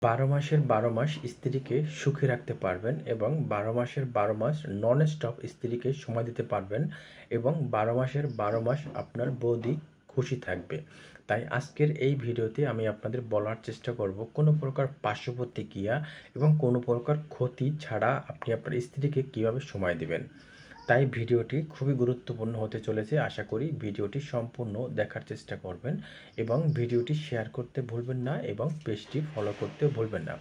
১২ মাসের ১২ মাস স্ত্রীকে সুখে রাখতে পারবেন এবং ১২ মাসের ১২ মাস নন স্টপ স্ত্রীকে সময় দিতে পারবেন এবং ১২ মাসের ১২ মাস আপনার বৌদি খুশি থাকবে। তাই আজকের এই ভিডিওতে আমি আপনাদের বলার চেষ্টা করব কোনো প্রকার পার্শ্ব প্রতিক্রিয়া এবং কোনো প্রকার ক্ষতি ছাড়া আপনি আপনার স্ত্রীকে কীভাবে সময় দিবেন। তাই ভিডিওটি খুবই গুরুত্বপূর্ণ হতে চলেছে। আশা করি ভিডিওটি সম্পূর্ণ দেখার চেষ্টা করবেন এবং ভিডিওটি শেয়ার করতে ভুলবেন না এবং পেজটি ফলো করতে ভুলবেন না।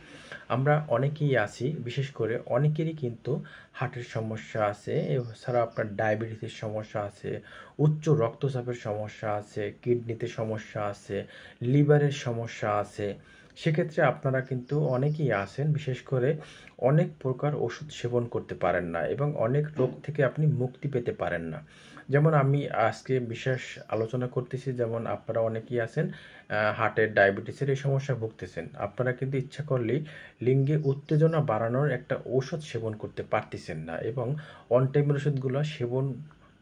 আমরা অনেকেই আছি, বিশেষ করে অনেকেরই কিন্তু হার্টের সমস্যা আছে, এছাড়া আপনার ডায়াবেটিসের সমস্যা আছে, উচ্চ রক্তচাপের সমস্যা আছে, কিডনিতে সমস্যা আছে, লিভারের সমস্যা আছে। সেক্ষেত্রে আপনারা কিন্তু অনেকেই আছেন, বিশেষ করে অনেক প্রকার ওষুধ সেবন করতে পারেন না এবং অনেক রোগ থেকে আপনি মুক্তি পেতে পারেন না। যেমন আমি আজকে বিশেষ আলোচনা করতেছি, যেমন আপনারা অনেকেই আছেন হার্টের ডায়াবেটিসের এই সমস্যা ভুগতেছেন। আপনারা কিন্তু ইচ্ছা করলেই লিঙ্গে উত্তেজনা বাড়ানোর একটা ঔষধ সেবন করতে পারতেছেন না এবং অন টাইমের ওষুধগুলো সেবন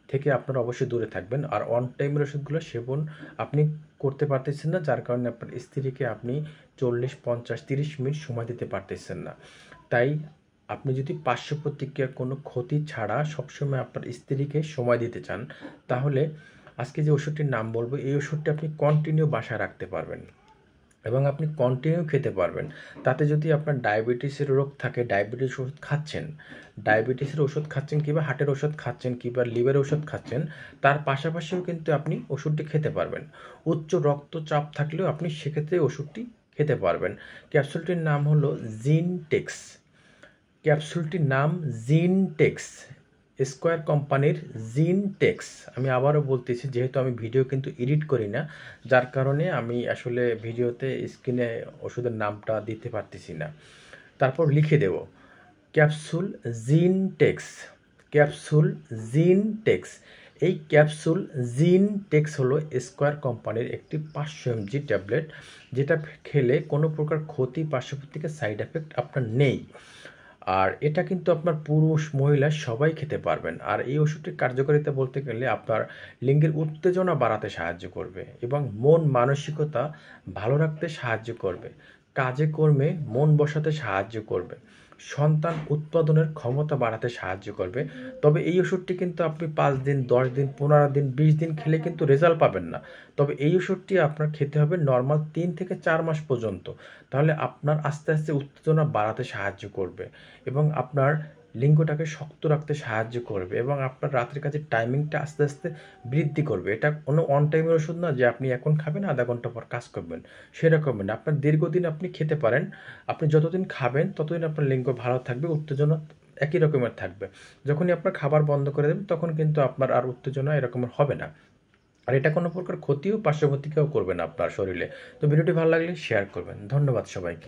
থেকে আপনারা অবশ্যই দূরে থাকবেন। আর অন টাইমের ওষুধগুলো সেবন আপনি করতে পারতেছেন না, যার কারণে আপনার স্ত্রীকে আপনি 40, 50, 30 মিনিট সময় দিতে পারতেছেন না। তাই আপনি যদি পার্শ্ব প্রতিক্রিয়ার কোনো ক্ষতি ছাড়া সবসময় আপনার স্ত্রীকে সময় দিতে চান, তাহলে আজকে যে ওষুধটির নাম বলবো, এই ওষুধটি আপনি কন্টিনিউ বাসায় রাখতে পারবেন এবং আপনি কন্টিনিউ খেতে পারবেন। তাতে যদি আপনার ডায়াবেটিসের রোগ থাকে, ডায়াবেটিস ওষুধ খাচ্ছেন, ডায়াবেটিসের ওষুধ খাচ্ছেন কিংবা হার্টের ওষুধ খাচ্ছেন কিংবা লিভারের ওষুধ খাচ্ছেন, তার পাশাপাশিও কিন্তু আপনি ওষুধটি খেতে পারবেন। উচ্চ রক্তচাপ থাকলেও আপনি সেক্ষেত্রে ওষুধটি খেতে পারবেন। ক্যাপসুলটির নাম হলো জিনটেক্স। ক্যাপসুলটির নাম জিনটেক্স, স্কোয়ার কোম্পানির জিনটেক্স। আমি আবারও বলতেছি, যেহেতু আমি ভিডিও কিন্তু এডিট করি না, যার কারণে আমি আসলে ভিডিওতে স্ক্রিনে ওষুধের নামটা দিতে পারতেছি না। তারপর লিখে দেব ক্যাপসুল জিনটেক্স, ক্যাপসুল জিনটেক্স। এই ক্যাপসুল জিনটেক্স হলো স্কোয়ার কোম্পানির একটি 500 mg ট্যাবলেট, যেটা খেলে কোনো প্রকার ক্ষতি, পার্শ্ব প্রতিক্রিয়া, সাইড এফেক্ট আপনার নেই। আর এটা কিন্তু আপনার পুরুষ মহিলা সবাই খেতে পারবেন। আর এই ওষুধটির কার্যকারিতা বলতে গেলে আপনার লিঙ্গের উত্তেজনা বাড়াতে সাহায্য করবে এবং মন মানসিকতা ভালো রাখতে সাহায্য করবে, কাজে কর্মে মন বসাতে সাহায্য করবে, সন্তান উৎপাদনের ক্ষমতা বাড়াতে সাহায্য করবে। তবে এই ওষুধটি কিন্তু আপনি 5 দিন, 10 দিন, 15 দিন, 20 দিন খেলে কিন্তু রেজাল্ট পাবেন না। তবে এই ওষুধটি আপনার খেতে হবে নর্মাল 3 থেকে 4 মাস পর্যন্ত। তাহলে আপনার আস্তে আস্তে উত্তেজনা বাড়াতে সাহায্য করবে এবং আপনার লিঙ্গটাকে শক্ত রাখতে সাহায্য করবে এবং আপনার রাতের কাজের টাইমিংটা আস্তে আস্তে বৃদ্ধি করবে। এটা কোনো অন টাইমের ওষুধ না যে আপনি এখন খাবেন, আধা ঘন্টা পর কাজ করবেন, সেরকম না। আপনার দীর্ঘদিন আপনি খেতে পারেন। আপনি যতদিন খাবেন ততদিন আপনার লিঙ্গ ভালো থাকবে, উত্তেজনা একই রকমের থাকবে। যখনই আপনার খাবার বন্ধ করে দেবেন, তখন কিন্তু আপনার আর উত্তেজনা এরকমের হবে না। আর এটা কোনো প্রকার ক্ষতিও, পার্শ্বপ্রতিক্রিয়াও করবে না আপনার শরীরে। তো ভিডিওটি ভালো লাগলে শেয়ার করবেন। ধন্যবাদ সবাইকে।